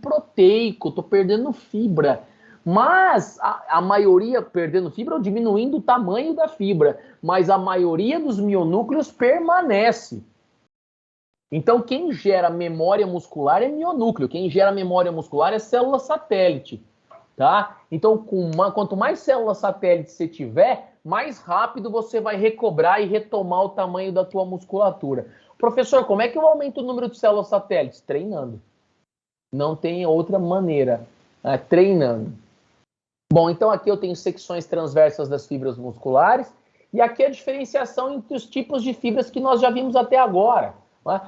proteico, estou perdendo fibra. Mas a maioria perdendo fibra ou diminuindo o tamanho da fibra. Mas a maioria dos mionúcleos permanece. Então, quem gera memória muscular é mionúcleo. Quem gera memória muscular é célula satélite. Tá? Então, quanto mais células satélites você tiver, mais rápido você vai recobrar e retomar o tamanho da tua musculatura. Professor, como é que eu aumento o número de células satélites? Treinando. Não tem outra maneira. Treinando. Bom, então aqui eu tenho secções transversas das fibras musculares e aqui a diferenciação entre os tipos de fibras que nós já vimos até agora.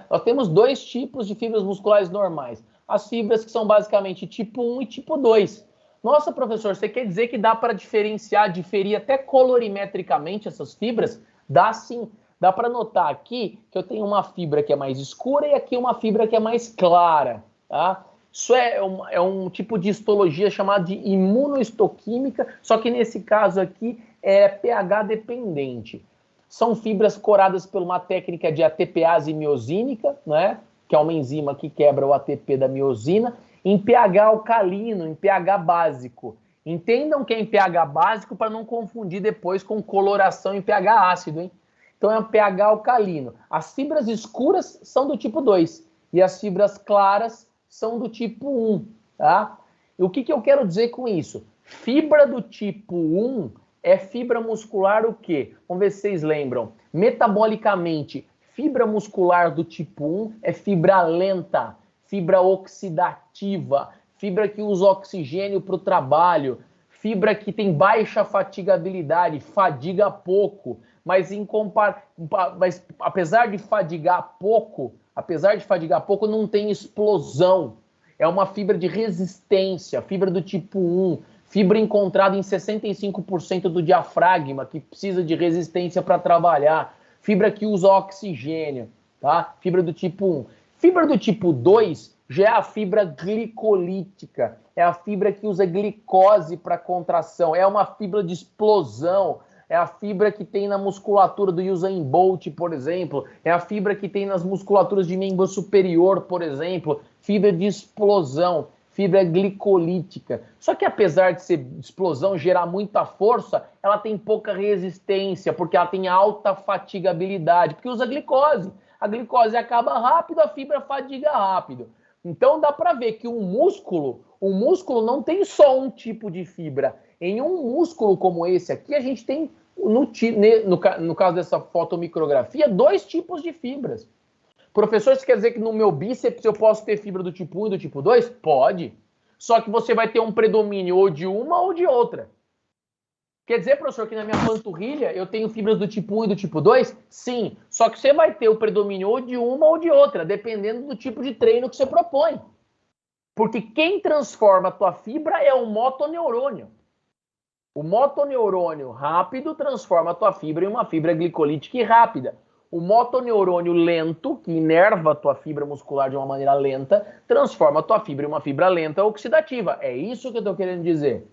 Nós temos dois tipos de fibras musculares normais. As fibras que são basicamente tipo 1 e tipo 2. Nossa, professor, você quer dizer que dá para diferir até colorimetricamente essas fibras? Dá sim. Dá para notar aqui que eu tenho uma fibra que é mais escura e aqui uma fibra que é mais clara. Tá? Isso é um tipo de histologia chamada de imunohistoquímica, só que nesse caso aqui é pH dependente. São fibras coradas por uma técnica de ATPase miosínica, né? Que é uma enzima que quebra o ATP da miosina, em pH alcalino, em pH básico. Entendam que é em pH básico para não confundir depois com coloração em pH ácido, hein? Então é um pH alcalino. As fibras escuras são do tipo 2 e as fibras claras são do tipo 1, tá? E o que eu quero dizer com isso? Fibra do tipo 1 é fibra muscular o quê? Vamos ver se vocês lembram. Metabolicamente, fibra muscular do tipo 1 é fibra lenta, fibra oxidativa, fibra que usa oxigênio para o trabalho, fibra que tem baixa fatigabilidade, fadiga pouco, mas apesar de fadigar pouco, não tem explosão. É uma fibra de resistência, fibra do tipo 1, fibra encontrada em 65% do diafragma, que precisa de resistência para trabalhar, fibra que usa oxigênio, tá? Fibra do tipo 1. Fibra do tipo 2 já é a fibra glicolítica, é a fibra que usa glicose para contração, é uma fibra de explosão, é a fibra que tem na musculatura do Usain Bolt, por exemplo, é a fibra que tem nas musculaturas de membro superior, por exemplo, fibra de explosão, fibra glicolítica. Só que apesar de ser explosão, gerar muita força, ela tem pouca resistência, porque ela tem alta fatigabilidade, porque usa glicose. A glicose acaba rápido, a fibra fadiga rápido. Então dá para ver que o músculo não tem só um tipo de fibra. Em um músculo como esse aqui, a gente tem, no caso dessa fotomicrografia, 2 tipos de fibras. Professor, isso quer dizer que no meu bíceps eu posso ter fibra do tipo 1 e do tipo 2? Pode. Só que você vai ter um predomínio ou de uma ou de outra. Quer dizer, professor, que na minha panturrilha eu tenho fibras do tipo 1 e do tipo 2? Sim. Só que você vai ter o predomínio ou de uma ou de outra, dependendo do tipo de treino que você propõe. Porque quem transforma a tua fibra é o motoneurônio. O motoneurônio rápido transforma a tua fibra em uma fibra glicolítica e rápida. O motoneurônio lento, que inerva a tua fibra muscular de uma maneira lenta, transforma a tua fibra em uma fibra lenta oxidativa. É isso que eu estou querendo dizer.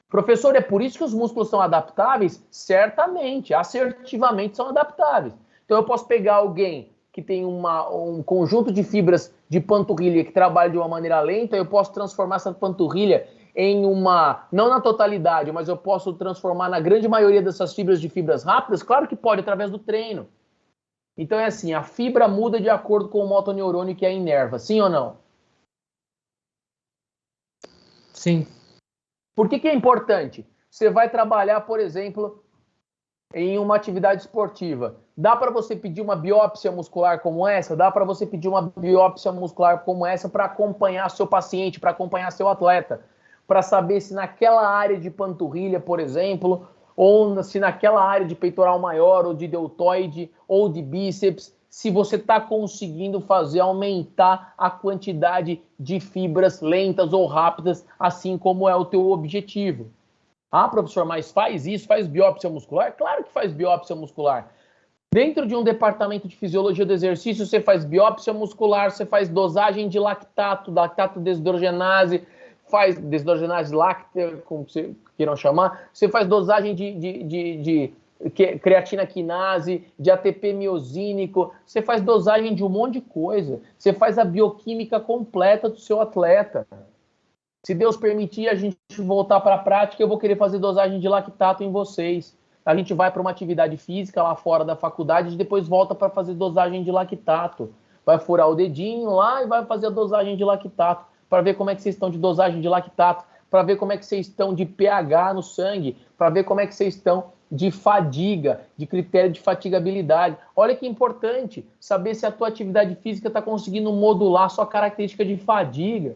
Professor, é por isso que os músculos são adaptáveis? Certamente, assertivamente são adaptáveis. Então eu posso pegar alguém que tem um conjunto de fibras de panturrilha que trabalha de uma maneira lenta, eu posso transformar essa panturrilha em não na totalidade, mas eu posso transformar na grande maioria dessas fibras de fibras rápidas? Claro que pode, através do treino. Então é assim, a fibra muda de acordo com o motoneurônio que a inerva, sim ou não? Sim. Por que é importante? Você vai trabalhar, por exemplo, em uma atividade esportiva. Dá para você pedir uma biópsia muscular como essa? Dá para você pedir uma biópsia muscular como essa para acompanhar seu paciente, para acompanhar seu atleta, para saber se naquela área de panturrilha, por exemplo, ou se naquela área de peitoral maior, ou de deltoide, ou de bíceps, se você está conseguindo aumentar a quantidade de fibras lentas ou rápidas, assim como é o teu objetivo. Ah, professor, mas faz isso, faz biópsia muscular? Claro que faz biópsia muscular. Dentro de um departamento de fisiologia do exercício, você faz biópsia muscular, você faz dosagem de lactato desdrogenase, faz desdrogenase láctea, como vocês queiram chamar, você faz dosagem de creatina quinase, de ATP miosínico, você faz dosagem de um monte de coisa, você faz a bioquímica completa do seu atleta. Se Deus permitir a gente voltar para a prática, eu vou querer fazer dosagem de lactato em vocês. A gente vai para uma atividade física lá fora da faculdade e depois volta para fazer dosagem de lactato. Vai furar o dedinho lá e vai fazer a dosagem de lactato, para ver como é que vocês estão de dosagem de lactato, para ver como é que vocês estão de pH no sangue, para ver como é que vocês estão de fadiga, de critério de fatigabilidade. Olha que importante saber se a tua atividade física está conseguindo modular a sua característica de fadiga.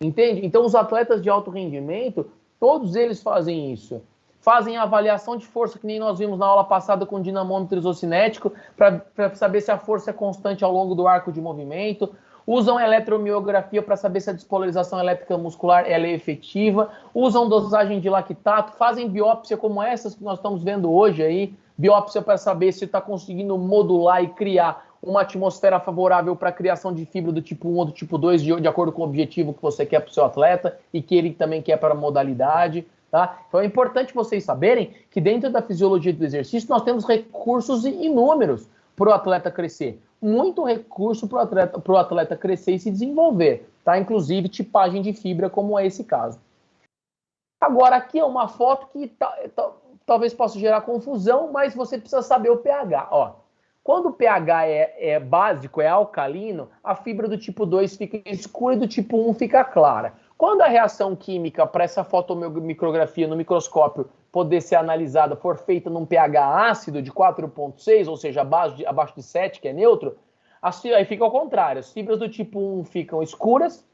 Entende? Então, os atletas de alto rendimento, todos eles fazem isso. Fazem a avaliação de força, que nem nós vimos na aula passada com o dinamômetro isocinético, para saber se a força é constante ao longo do arco de movimento. Usam eletromiografia para saber se a despolarização elétrica muscular ela é efetiva. Usam dosagem de lactato. Fazem biópsia como essas que nós estamos vendo hoje aí. Biópsia para saber se está conseguindo modular e criar uma atmosfera favorável para a criação de fibra do tipo 1 ou do tipo 2, de acordo com o objetivo que você quer para o seu atleta e que ele também quer para a modalidade. Tá? Então é importante vocês saberem que dentro da fisiologia do exercício nós temos recursos inúmeros para o atleta crescer. Muito recurso para o atleta crescer e se desenvolver. Tá? Inclusive tipagem de fibra, como é esse caso. Agora, aqui é uma foto que talvez possa gerar confusão, mas você precisa saber o pH. Ó, quando o pH é básico, é alcalino, a fibra do tipo 2 fica escura e do tipo 1 fica clara. Quando a reação química para essa fotomicrografia no microscópio poder ser analisada for feita num pH ácido de 4,6, ou seja, abaixo de 7, que é neutro, aí fica ao contrário. As fibras do tipo 1 ficam escuras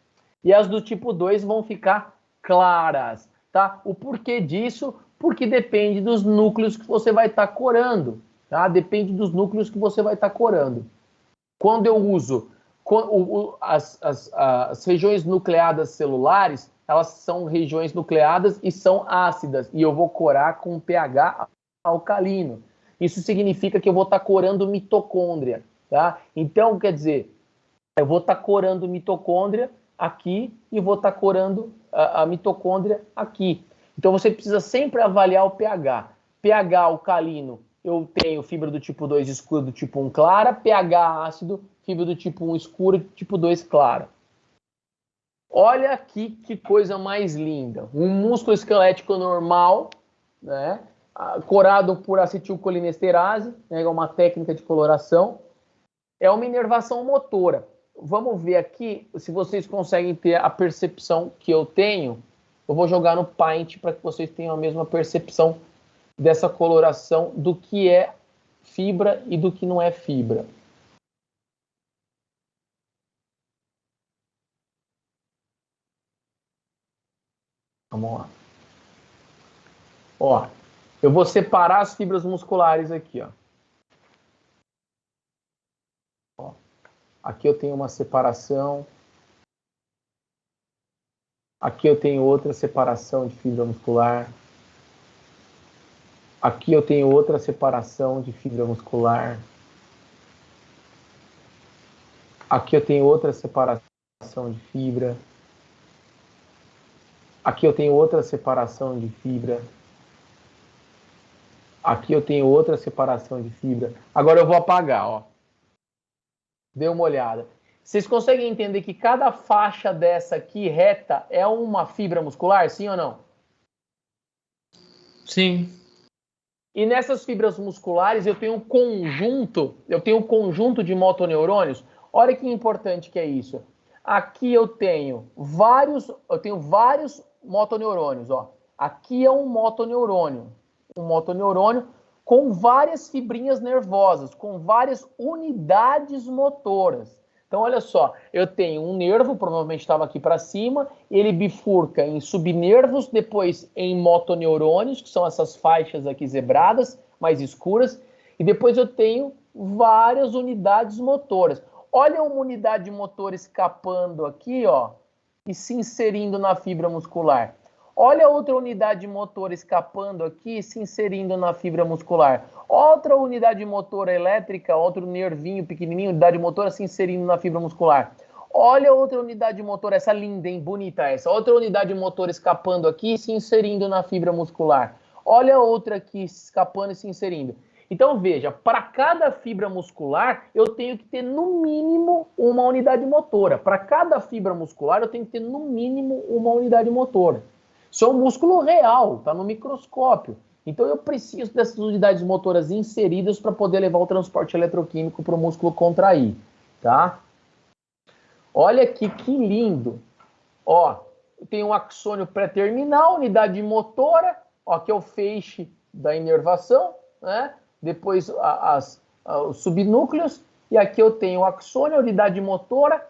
e as do tipo 2 vão ficar claras. Tá? O porquê disso? Porque depende dos núcleos que você vai estar corando. Tá? Depende dos núcleos que você vai estar corando. Quando eu uso as regiões nucleadas celulares, elas são regiões nucleadas e são ácidas, e eu vou corar com pH alcalino. Isso significa que eu vou estar corando mitocôndria, tá? Então, quer dizer, eu vou estar corando mitocôndria aqui e vou estar corando a mitocôndria aqui. Então, você precisa sempre avaliar o pH. pH alcalino, eu tenho fibra do tipo 2 escura, do tipo 1 clara, pH ácido, fibra do tipo 1 escura, do tipo 2 clara. Olha aqui que coisa mais linda. Um músculo esquelético normal, né, corado por acetilcolinesterase, né, é uma técnica de coloração, é uma inervação motora. Vamos ver aqui se vocês conseguem ter a percepção que eu tenho. Eu vou jogar no Paint para que vocês tenham a mesma percepção dessa coloração do que é fibra e do que não é fibra. Vamos lá. Ó, eu vou separar as fibras musculares aqui, ó. Ó, aqui eu tenho uma separação. Aqui eu tenho outra separação de fibra muscular. Aqui eu tenho outra separação de fibra muscular. Aqui eu tenho outra separação de fibra. Aqui eu tenho outra separação de fibra. Aqui eu tenho outra separação de fibra. Agora eu vou apagar, ó. Dê uma olhada. Vocês conseguem entender que cada faixa dessa aqui reta é uma fibra muscular, sim ou não? Sim. E nessas fibras musculares eu tenho um conjunto de motoneurônios. Olha que importante que é isso. Aqui eu tenho vários motoneurônios, ó. Aqui é um motoneurônio com várias fibrinhas nervosas, com várias unidades motoras. Então, olha só, eu tenho um nervo, provavelmente estava aqui para cima, ele bifurca em subnervos, depois em motoneurônios, que são essas faixas aqui zebradas, mais escuras, e depois eu tenho várias unidades motoras. Olha uma unidade motora escapando aqui, ó, e se inserindo na fibra muscular. Olha outra unidade motora escapando aqui, se inserindo na fibra muscular. Outra unidade motora elétrica, outro nervinho pequenininho, unidade motora se inserindo na fibra muscular. Olha outra unidade motora, essa linda, hein? Bonita essa. Outra unidade motora escapando aqui, se inserindo na fibra muscular. Olha outra aqui escapando e se inserindo. Então, veja, para cada fibra muscular, eu tenho que ter no mínimo uma unidade motora. Para cada fibra muscular, eu tenho que ter no mínimo uma unidade motora. Isso é um músculo real, está no microscópio. Então, eu preciso dessas unidades motoras inseridas para poder levar o transporte eletroquímico para o músculo contrair, tá? Olha aqui que lindo. Ó, tem um axônio pré-terminal, unidade motora, ó, que é o feixe da inervação, né? Depois os subnúcleos, e aqui eu tenho o axônio, a unidade motora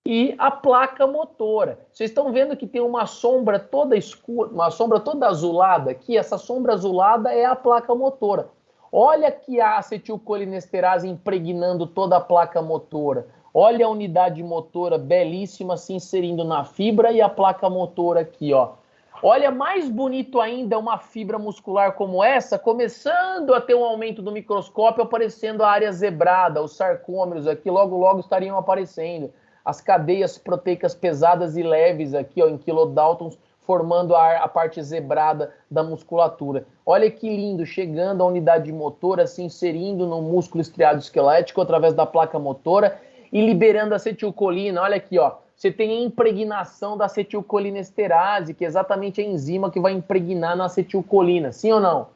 e a placa motora. Vocês estão vendo que tem uma sombra toda escura, uma sombra toda azulada aqui? Essa sombra azulada é a placa motora. Olha que a acetilcolinesterase impregnando toda a placa motora. Olha a unidade motora belíssima se inserindo na fibra e a placa motora aqui, ó. Olha, mais bonito ainda uma fibra muscular como essa, começando a ter um aumento do microscópio, aparecendo a área zebrada, os sarcômeros aqui, logo estariam aparecendo. As cadeias proteicas pesadas e leves aqui, ó, em quilodaltons, formando a parte zebrada da musculatura. Olha que lindo, chegando a unidade motora, se inserindo no músculo estriado esquelético através da placa motora e liberando acetilcolina. Olha aqui, ó. Você tem a impregnação da acetilcolinesterase, que é exatamente a enzima que vai impregnar na acetilcolina. Sim ou não?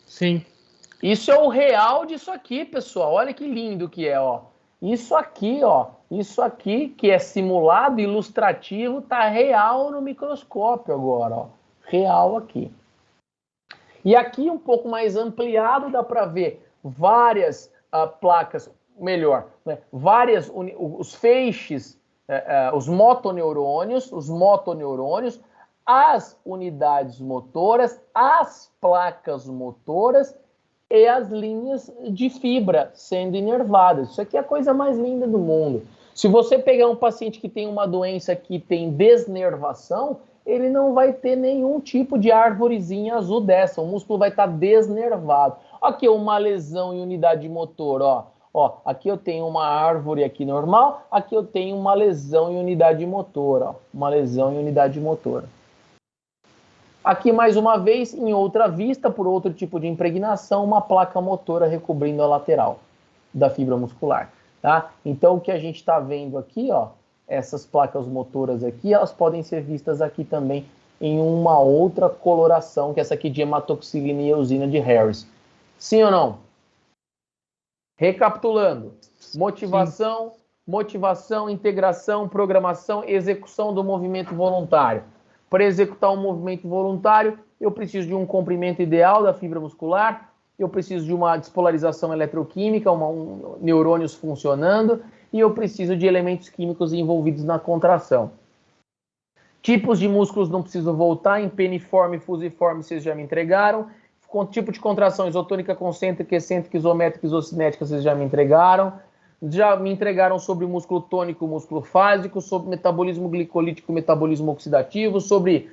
Sim. Isso é o real disso aqui, pessoal. Olha que lindo que é, ó. Isso aqui, ó. Isso aqui, que é simulado, ilustrativo, tá real no microscópio agora, ó. Real aqui. E aqui, um pouco mais ampliado, dá para ver várias placas, melhor, né? Os feixes, os motoneurônios, as unidades motoras, as placas motoras e as linhas de fibra sendo inervadas. Isso aqui é a coisa mais linda do mundo. Se você pegar um paciente que tem uma doença que tem desnervação, ele não vai ter nenhum tipo de árvorezinha azul dessa. O músculo vai estar desnervado. Aqui uma lesão em unidade motor, ó. Ó, aqui eu tenho uma árvore aqui normal, aqui eu tenho uma lesão em unidade motora, ó. Uma lesão em unidade motora. Aqui, mais uma vez, em outra vista, por outro tipo de impregnação, uma placa motora recobrindo a lateral da fibra muscular, tá? Então, o que a gente está vendo aqui, ó, essas placas motoras aqui, elas podem ser vistas aqui também em uma outra coloração, que é essa aqui de hematoxilina e eosina de Harris. Sim ou não? Recapitulando, motivação, integração, programação, execução do movimento voluntário. Para executar um movimento voluntário, eu preciso de um comprimento ideal da fibra muscular, eu preciso de uma despolarização eletroquímica, neurônios funcionando, e eu preciso de elementos químicos envolvidos na contração. Tipos de músculos não preciso voltar, em peniforme e fusiforme vocês já me entregaram. Tipo de contração isotônica, concêntrica, excêntrica, isométrica, isocinética, vocês já me entregaram. Já me entregaram sobre músculo tônico, músculo fásico, sobre metabolismo glicolítico, metabolismo oxidativo, sobre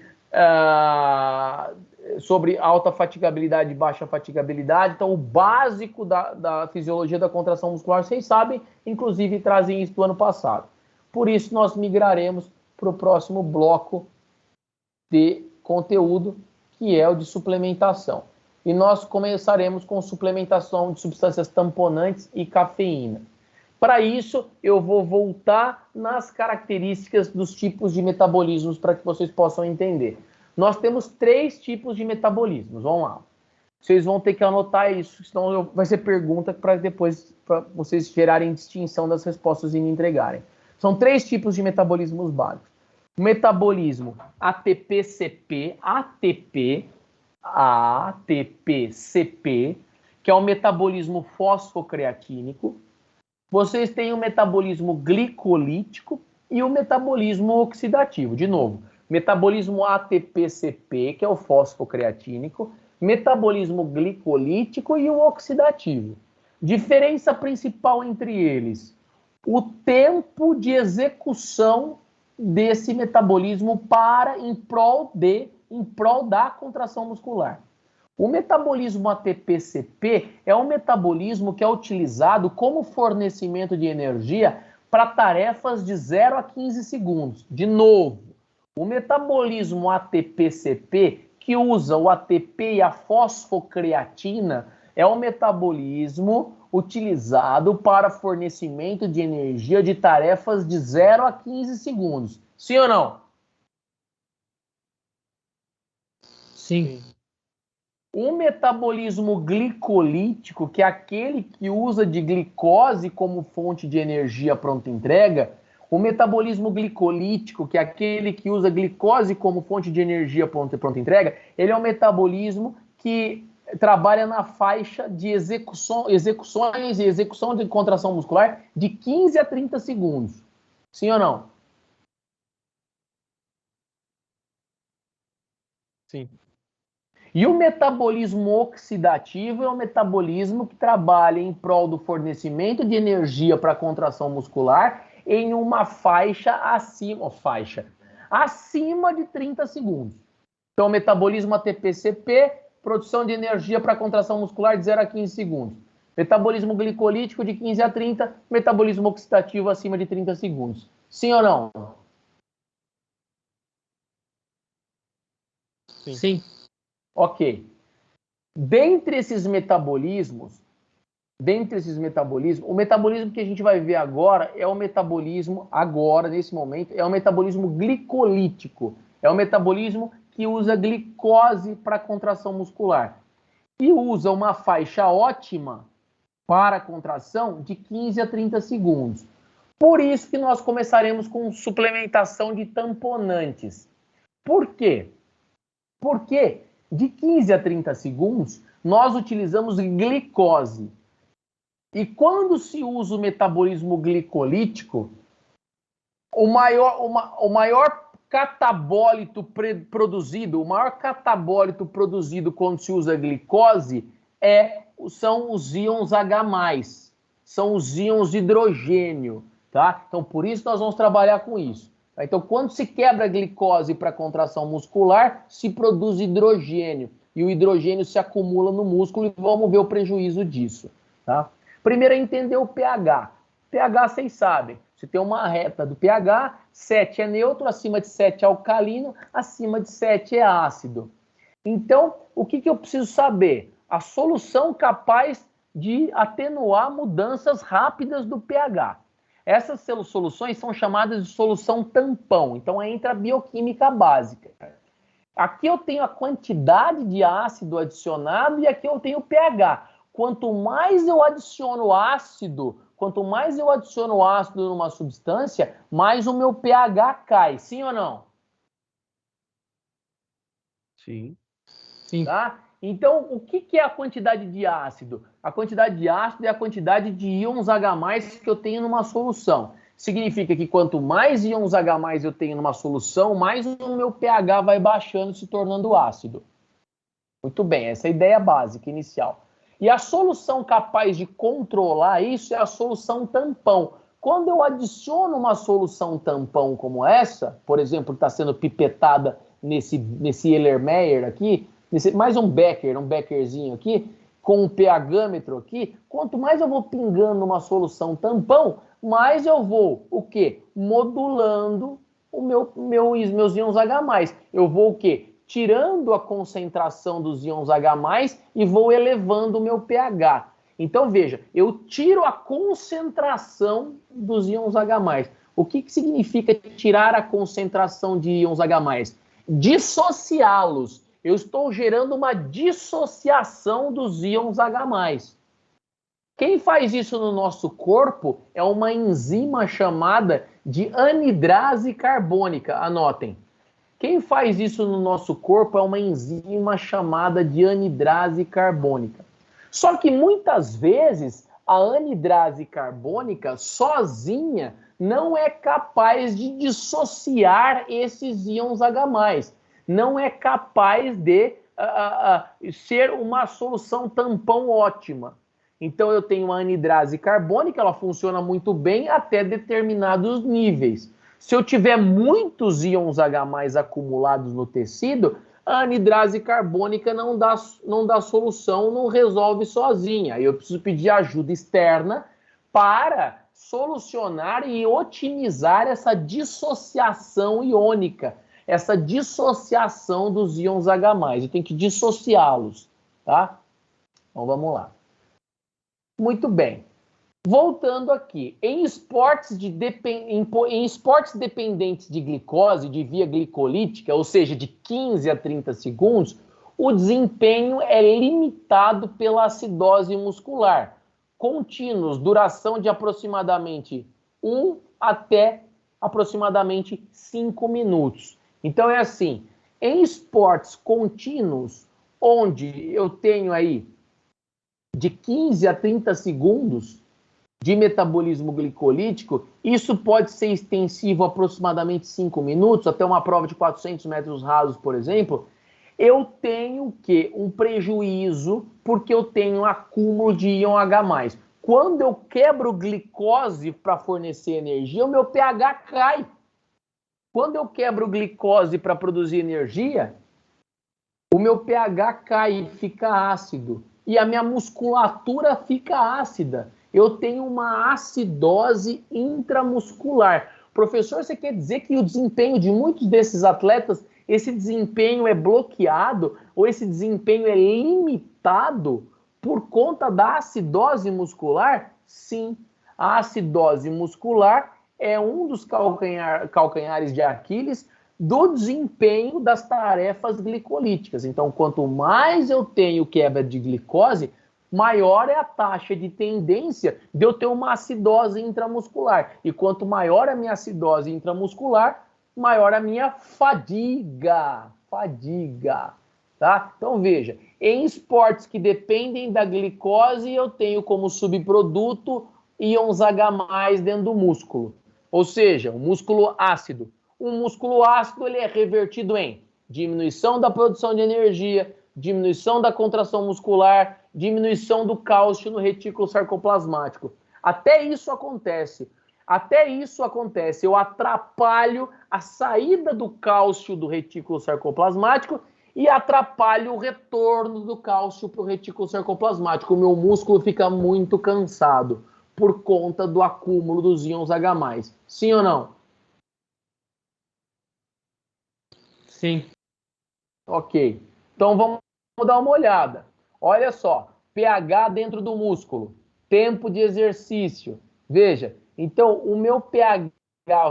alta fatigabilidade e baixa fatigabilidade. Então, o básico da fisiologia da contração muscular, vocês sabem, inclusive trazem isso do ano passado. Por isso, nós migraremos para o próximo bloco de conteúdo, que é o de suplementação. E nós começaremos com suplementação de substâncias tamponantes e cafeína. Para isso, eu vou voltar nas características dos tipos de metabolismos para que vocês possam entender. Nós temos 3 tipos de metabolismos. Vamos lá. Vocês vão ter que anotar isso, senão vai ser pergunta para depois para vocês gerarem distinção das respostas e me entregarem. São 3 tipos de metabolismos básicos. O metabolismo ATP-CP, ATP-CP, que é o metabolismo fosfocreatínico. Vocês têm o metabolismo glicolítico e o metabolismo oxidativo. De novo, metabolismo ATP-CP, que é o fosfocreatínico, metabolismo glicolítico e o oxidativo. Diferença principal entre eles: o tempo de execução desse metabolismo em prol da contração muscular. O metabolismo ATP-CP é um metabolismo que é utilizado como fornecimento de energia para tarefas de 0 a 15 segundos. De novo, o metabolismo ATP-CP, que usa o ATP e a fosfocreatina é o metabolismo utilizado para fornecimento de energia de tarefas de 0 a 15 segundos. Sim ou não? Sim. O metabolismo glicolítico, que é aquele que usa de glicose como fonte de energia pronta entrega, o metabolismo glicolítico, que é aquele que usa glicose como fonte de energia pronta entrega, ele é um metabolismo que trabalha na faixa de execuções e execução de contração muscular de 15 a 30 segundos. Sim ou não? Sim. E o metabolismo oxidativo é um metabolismo que trabalha em prol do fornecimento de energia para a contração muscular em uma faixa acima de 30 segundos. Então, metabolismo ATP-CP, produção de energia para a contração muscular de 0 a 15 segundos. Metabolismo glicolítico de 15 a 30, metabolismo oxidativo acima de 30 segundos. Sim ou não? Sim. Sim. Ok. Dentre esses metabolismos, o metabolismo que a gente vai ver agora é o metabolismo, nesse momento, é o metabolismo glicolítico. É o metabolismo que usa glicose para contração muscular. E usa uma faixa ótima para a contração de 15 a 30 segundos. Por isso que nós começaremos com suplementação de tamponantes. Por quê? Porque de 15 a 30 segundos, nós utilizamos glicose. E quando se usa o metabolismo glicolítico, o maior catabólito produzido quando se usa glicose são os íons H+, são os íons de hidrogênio, tá? Então, por isso nós vamos trabalhar com isso. Tá? Então, quando se quebra a glicose para contração muscular, se produz hidrogênio, e o hidrogênio se acumula no músculo e vamos ver o prejuízo disso, tá? Primeiro é entender o pH. pH, vocês sabem, você tem uma reta do pH, 7 é neutro, acima de 7 é alcalino, acima de 7 é ácido. Então, o que eu preciso saber? A solução capaz de atenuar mudanças rápidas do pH. Essas soluções são chamadas de solução tampão, então entra a bioquímica básica. Aqui eu tenho a quantidade de ácido adicionado e aqui eu tenho o pH. Quanto mais eu adiciono ácido numa substância, mais o meu pH cai. Sim ou não? Sim. Sim. Tá? Então, o que é a quantidade de ácido? A quantidade de ácido é a quantidade de íons H+ que eu tenho numa solução. Significa que quanto mais íons H+ eu tenho numa solução, mais o meu pH vai baixando, se tornando ácido. Muito bem, essa é a ideia básica, inicial. E a solução capaz de controlar isso é a solução tampão. Quando eu adiciono uma solução tampão como essa, por exemplo, que está sendo pipetada nesse Erlenmeyer aqui, mais um Beckerzinho aqui, com um pH-metro aqui, quanto mais eu vou pingando uma solução tampão, mais eu vou, o quê? Modulando meus íons H+. Eu vou o quê? Tirando a concentração dos íons H+, e vou elevando o meu pH. Então, veja, eu tiro a concentração dos íons H+. O que significa tirar a concentração de íons H+? Dissociá-los. Eu estou gerando uma dissociação dos íons H+. Quem faz isso no nosso corpo é uma enzima chamada de anidrase carbônica. Anotem. Quem faz isso no nosso corpo é uma enzima chamada de anidrase carbônica. Só que muitas vezes a anidrase carbônica sozinha não é capaz de dissociar esses íons H+. Não é capaz de ser uma solução tampão ótima. Então eu tenho uma anidrase carbônica, ela funciona muito bem até determinados níveis. Se eu tiver muitos íons H+ acumulados no tecido, a anidrase carbônica não dá solução, não resolve sozinha. Eu preciso pedir ajuda externa para solucionar e otimizar essa dissociação iônica, essa dissociação dos íons H+. Eu tenho que dissociá-los, tá? Então vamos lá. Muito bem. Voltando aqui, em esportes dependentes de glicose, de via glicolítica, ou seja, de 15 a 30 segundos, o desempenho é limitado pela acidose muscular, contínuos, duração de aproximadamente 1 até aproximadamente 5 minutos. Então é assim, em esportes contínuos, onde eu tenho aí de 15 a 30 segundos de metabolismo glicolítico, isso pode ser extensivo a aproximadamente 5 minutos, até uma prova de 400 metros rasos, por exemplo, eu tenho que um prejuízo porque eu tenho um acúmulo de íon H+. Quando eu quebro glicose para fornecer energia, o meu pH cai. Quando eu quebro glicose para produzir energia, o meu pH cai, fica ácido. E a minha musculatura fica ácida. Eu tenho uma acidose intramuscular. Professor, você quer dizer que o desempenho de muitos desses atletas, esse desempenho é bloqueado ou esse desempenho é limitado por conta da acidose muscular? Sim, a acidose muscular é um dos calcanhares de Aquiles do desempenho das tarefas glicolíticas. Então, quanto mais eu tenho quebra de glicose, maior é a taxa de tendência de eu ter uma acidose intramuscular. E quanto maior a minha acidose intramuscular, maior a minha fadiga. Tá? Então, veja, em esportes que dependem da glicose, eu tenho como subproduto íons H+ dentro do músculo. Ou seja, um músculo ácido. Um músculo ácido ele é revertido em diminuição da produção de energia, diminuição da contração muscular, diminuição do cálcio no retículo sarcoplasmático. Até isso acontece. Eu atrapalho a saída do cálcio do retículo sarcoplasmático e atrapalho o retorno do cálcio para o retículo sarcoplasmático. O meu músculo fica muito cansado por conta do acúmulo dos íons H+. Sim ou não? Sim. Ok. Então vamos dar uma olhada. Olha só, pH dentro do músculo, tempo de exercício. Veja, então o meu pH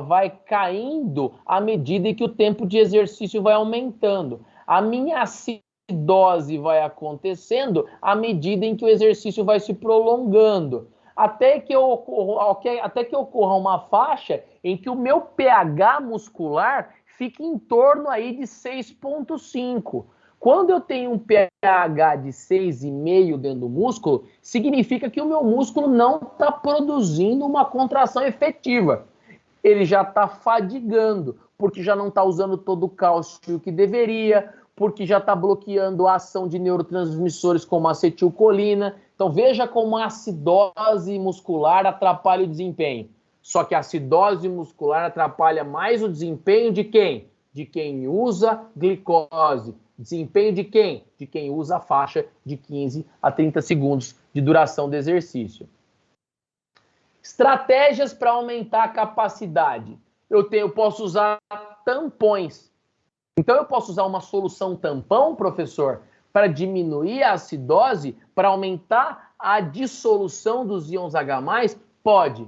vai caindo à medida que o tempo de exercício vai aumentando. A minha acidose vai acontecendo à medida em que o exercício vai se prolongando. Até que ocorra uma faixa em que o meu pH muscular fique em torno aí de 6,5. Quando eu tenho um pH de 6,5 dentro do músculo, significa que o meu músculo não está produzindo uma contração efetiva. Ele já está fadigando, porque já não está usando todo o cálcio que deveria, porque já está bloqueando a ação de neurotransmissores como a acetilcolina. Então veja como a acidose muscular atrapalha o desempenho. Só que a acidose muscular atrapalha mais o desempenho de quem? De quem usa glicose. Desempenho de quem? De quem usa a faixa de 15 a 30 segundos de duração do exercício. Estratégias para aumentar a capacidade. Eu posso usar tampões. Então eu posso usar uma solução tampão, professor, para diminuir a acidose, para aumentar a dissolução dos íons H+? Pode.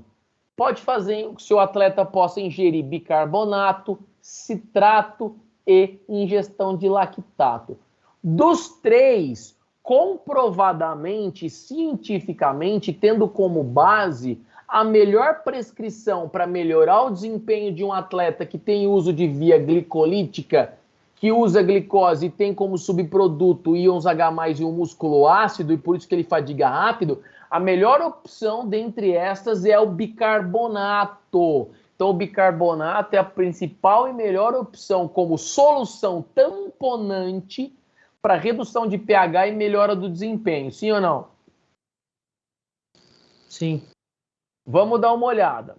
Pode fazer que o seu atleta possa ingerir bicarbonato, citrato e ingestão de lactato. Dos três, comprovadamente, cientificamente, tendo como base a melhor prescrição para melhorar o desempenho de um atleta que tem uso de via glicolítica, que usa glicose e tem como subproduto íons H+ e um músculo ácido, e por isso que ele fadiga rápido, a melhor opção dentre estas é o bicarbonato. Então, o bicarbonato é a principal e melhor opção como solução tamponante para redução de pH e melhora do desempenho. Sim ou não? Sim. Vamos dar uma olhada.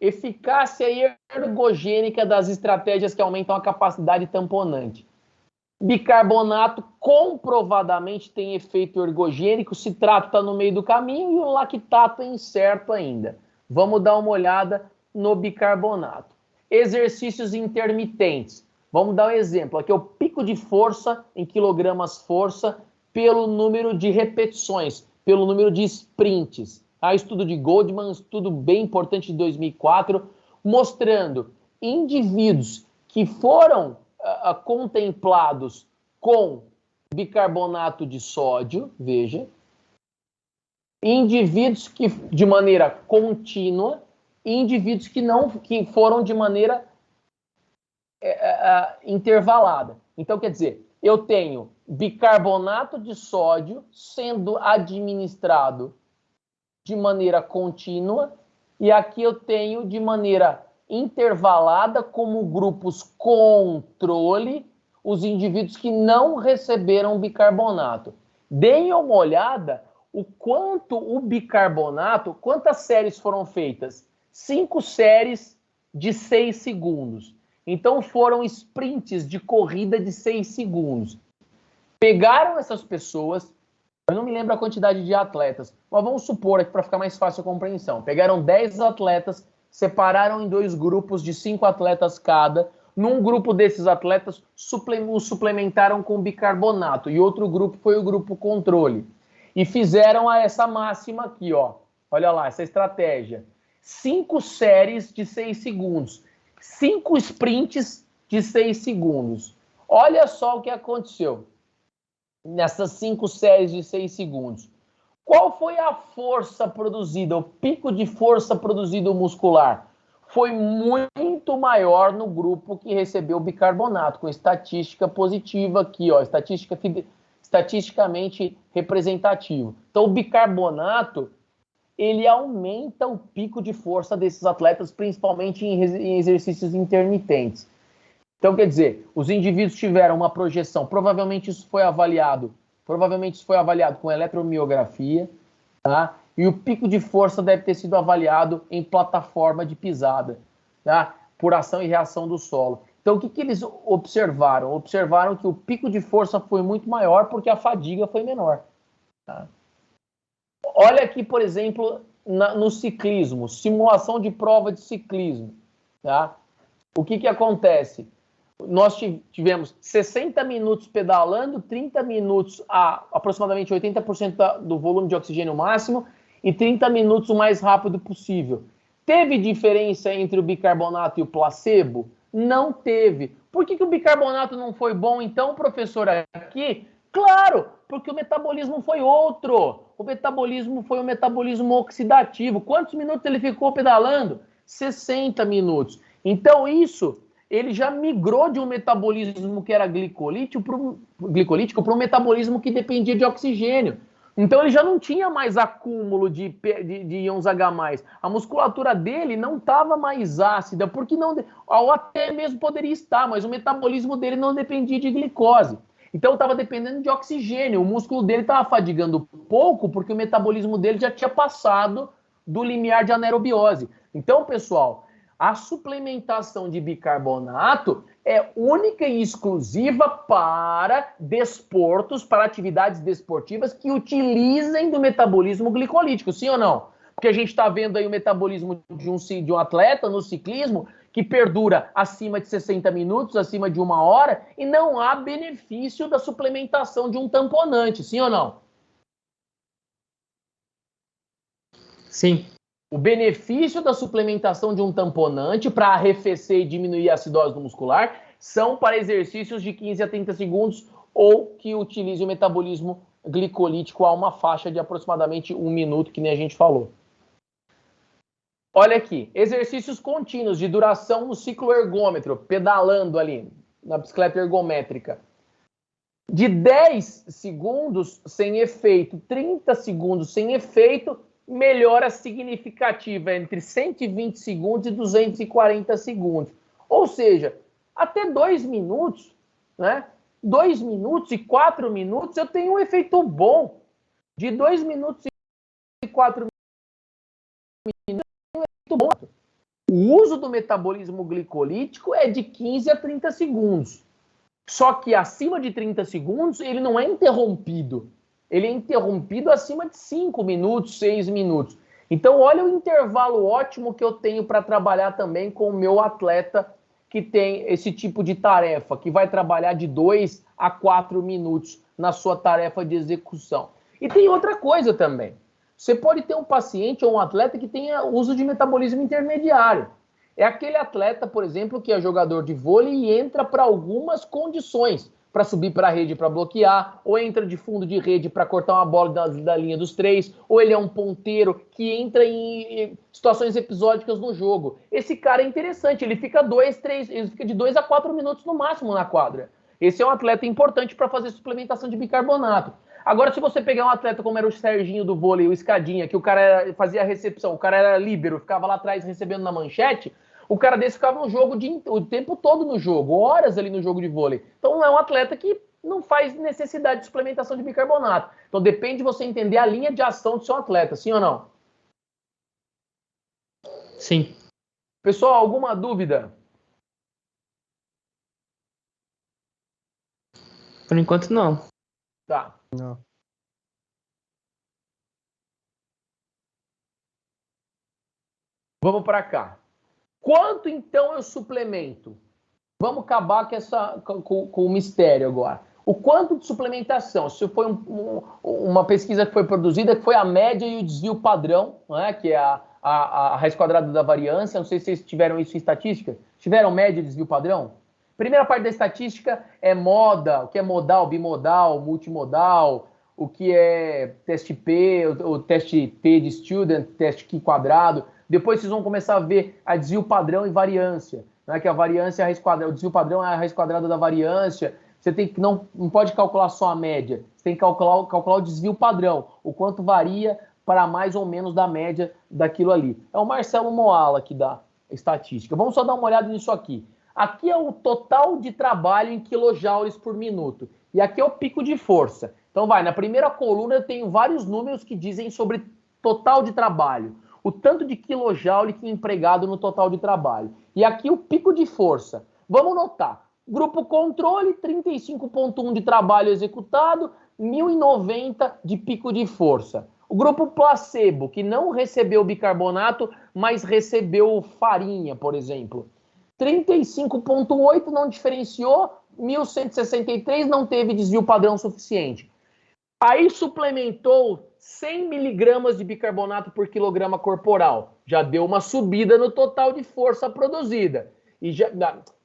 Eficácia ergogênica das estratégias que aumentam a capacidade tamponante. Bicarbonato comprovadamente tem efeito ergogênico, o citrato está no meio do caminho e o lactato é incerto ainda. Vamos dar uma olhada no bicarbonato. exercícios intermitentes. Vamos dar um exemplo. Aqui é o pico de força em quilogramas força pelo número de repetições, pelo número de sprints. Estudo de Goldman, estudo bem importante de 2004, mostrando indivíduos que foram contemplados com bicarbonato de sódio, veja, indivíduos que de maneira contínua e indivíduos que foram de maneira intervalada. Então, quer dizer, eu tenho bicarbonato de sódio sendo administrado de maneira contínua e aqui eu tenho de maneira intervalada como grupos controle os indivíduos que não receberam bicarbonato. Deem uma olhada o quanto o bicarbonato, quantas séries foram feitas? 5 séries de 6 segundos. Então foram sprints de corrida de 6 segundos. Pegaram essas pessoas, eu não me lembro a quantidade de atletas, mas vamos supor aqui para ficar mais fácil a compreensão. Pegaram 10 atletas, separaram em 2 grupos de 5 atletas cada. Num grupo desses atletas, os suplementaram com bicarbonato e outro grupo foi o grupo controle. E fizeram essa máxima aqui, ó. Olha lá, essa estratégia. 5 séries de 6 segundos. 5 sprints de 6 segundos. Olha só o que aconteceu nessas 5 séries de 6 segundos. Qual foi a força produzida, o pico de força produzido muscular? Foi muito maior no grupo que recebeu bicarbonato, com estatística positiva aqui, ó, estatisticamente representativo. Então, o bicarbonato, ele aumenta o pico de força desses atletas, principalmente em exercícios intermitentes. Então, quer dizer, os indivíduos tiveram uma projeção, provavelmente isso foi avaliado com eletromiografia, tá? E o pico de força deve ter sido avaliado em plataforma de pisada, tá? Por ação e reação do solo. Então, o que eles observaram? Observaram que o pico de força foi muito maior porque a fadiga foi menor. Tá? Olha aqui, por exemplo, no ciclismo, simulação de prova de ciclismo. Tá? O que acontece? Nós tivemos 60 minutos pedalando, 30 minutos a aproximadamente 80% do volume de oxigênio máximo e 30 minutos o mais rápido possível. Teve diferença entre o bicarbonato e o placebo? Não teve. Por que o bicarbonato não foi bom, então, professor, aqui? Claro, porque o metabolismo foi outro. O metabolismo foi um metabolismo oxidativo. Quantos minutos ele ficou pedalando? 60 minutos. Então, ele já migrou de um metabolismo que era glicolítico para um metabolismo que dependia de oxigênio. Então, ele já não tinha mais acúmulo de íons H+. A musculatura dele não estava mais ácida, porque não, ou até mesmo poderia estar, mas o metabolismo dele não dependia de glicose. Então, estava dependendo de oxigênio. O músculo dele estava fadigando pouco, porque o metabolismo dele já tinha passado do limiar de anaerobiose. Então, pessoal, a suplementação de bicarbonato é única e exclusiva para desportos, para atividades desportivas que utilizem do metabolismo glicolítico, sim ou não? Porque a gente está vendo aí o metabolismo de um atleta no ciclismo que perdura acima de 60 minutos, acima de 1 hora, e não há benefício da suplementação de um tamponante, sim ou não? Sim. O benefício da suplementação de um tamponante para arrefecer e diminuir a acidose do muscular são para exercícios de 15 a 30 segundos ou que utilize o metabolismo glicolítico a uma faixa de aproximadamente 1 minuto, que nem a gente falou. Olha aqui, exercícios contínuos de duração no ciclo ergômetro, pedalando ali na bicicleta ergométrica. De 10 segundos sem efeito, 30 segundos sem efeito, melhora significativa entre 120 segundos e 240 segundos. Ou seja, até 2 minutos, né? 2 minutos e 4 minutos eu tenho um efeito bom. De 2 minutos e 4 minutos eu tenho um efeito bom. O uso do metabolismo glicolítico é de 15 a 30 segundos. Só que acima de 30 segundos ele não é interrompido. Ele é interrompido acima de 5 minutos, 6 minutos. Então, olha o intervalo ótimo que eu tenho para trabalhar também com o meu atleta que tem esse tipo de tarefa, que vai trabalhar de 2 a 4 minutos na sua tarefa de execução. E tem outra coisa também. Você pode ter um paciente ou um atleta que tenha uso de metabolismo intermediário. É aquele atleta, por exemplo, que é jogador de vôlei e entra para algumas condições, para subir para a rede para bloquear, ou entra de fundo de rede para cortar uma bola da linha dos 3, ou ele é um ponteiro que entra em situações episódicas no jogo. Esse cara é interessante, ele fica de 2 a 4 minutos no máximo na quadra. Esse é um atleta importante para fazer suplementação de bicarbonato. Agora, se você pegar um atleta como era o Serginho do vôlei, o Escadinha, que o cara fazia a recepção, o cara era líbero, ficava lá atrás recebendo na manchete, o cara desse ficava no jogo o tempo todo no jogo, horas ali no jogo de vôlei. Então é um atleta que não faz necessidade de suplementação de bicarbonato. Então depende de você entender a linha de ação do seu atleta, sim ou não? Sim. Pessoal, alguma dúvida? Por enquanto, não. Tá. Não. Vamos para cá. Quanto então eu suplemento? Vamos acabar com o mistério agora. O quanto de suplementação? Se foi uma pesquisa que foi produzida, que foi a média e o desvio padrão, né, que é a raiz quadrada da variância. Não sei se vocês tiveram isso em estatística. Tiveram média e desvio padrão? Primeira parte da estatística é moda, o que é modal, bimodal, multimodal, o que é teste P, o teste T de student, teste Q quadrado. Depois vocês vão começar a ver a desvio padrão e variância, né? Que a variância é a raiz quadrada, o desvio padrão é a raiz quadrada da variância. Você tem que não pode calcular só a média, você tem que calcular o desvio padrão, o quanto varia para mais ou menos da média daquilo ali. É o Marcelo Moala aqui da estatística. Vamos só dar uma olhada nisso aqui. Aqui é o total de trabalho em quilojoules por minuto. E aqui é o pico de força. Então na primeira coluna eu tenho vários números que dizem sobre total de trabalho. O tanto de quilojoule que é empregado no total de trabalho. E aqui o pico de força. Vamos notar. Grupo controle, 35,1 de trabalho executado, 1.090 de pico de força. O grupo placebo, que não recebeu bicarbonato, mas recebeu farinha, por exemplo. 35,8 não diferenciou, 1.163 não teve desvio padrão suficiente. Aí suplementou 100 miligramas de bicarbonato por quilograma corporal. Já deu uma subida no total de força produzida. E já,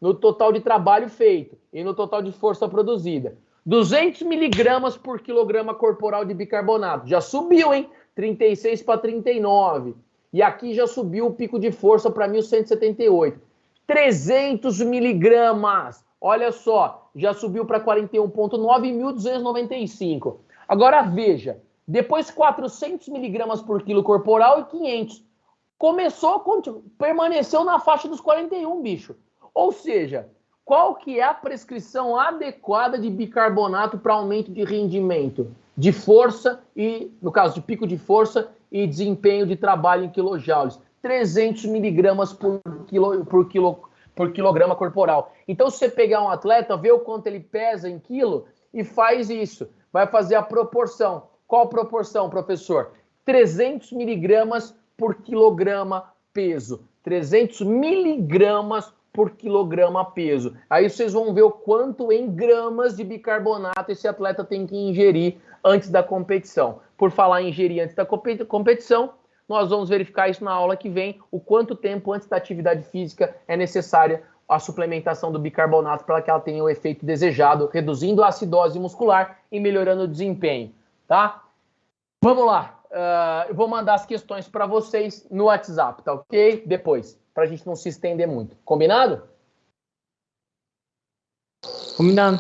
no total de trabalho feito e no total de força produzida. 200 miligramas por quilograma corporal de bicarbonato. Já subiu, hein? 36 para 39. E aqui já subiu o pico de força para 1.178. 300 miligramas. Olha só, já subiu para 41,9 e 1.295. Agora veja, depois 400 miligramas por quilo corporal e 500. Permaneceu na faixa dos 41, bicho. Ou seja, qual que é a prescrição adequada de bicarbonato para aumento de rendimento? De força e, no caso de pico de força e desempenho de trabalho em quilojoules. 300 miligramas por quilograma corporal. Então, se você pegar um atleta, vê o quanto ele pesa em quilo e faz isso. Vai fazer a proporção. Qual proporção, professor? 300 miligramas por quilograma peso. 300 miligramas por quilograma peso. Aí vocês vão ver o quanto em gramas de bicarbonato esse atleta tem que ingerir antes da competição. Por falar em ingerir antes da competição, nós vamos verificar isso na aula que vem, o quanto tempo antes da atividade física é necessária a suplementação do bicarbonato para que ela tenha o efeito desejado, reduzindo a acidose muscular e melhorando o desempenho, tá? Vamos lá. Eu vou mandar as questões para vocês no WhatsApp, tá ok? Depois, para a gente não se estender muito. Combinado? Combinado.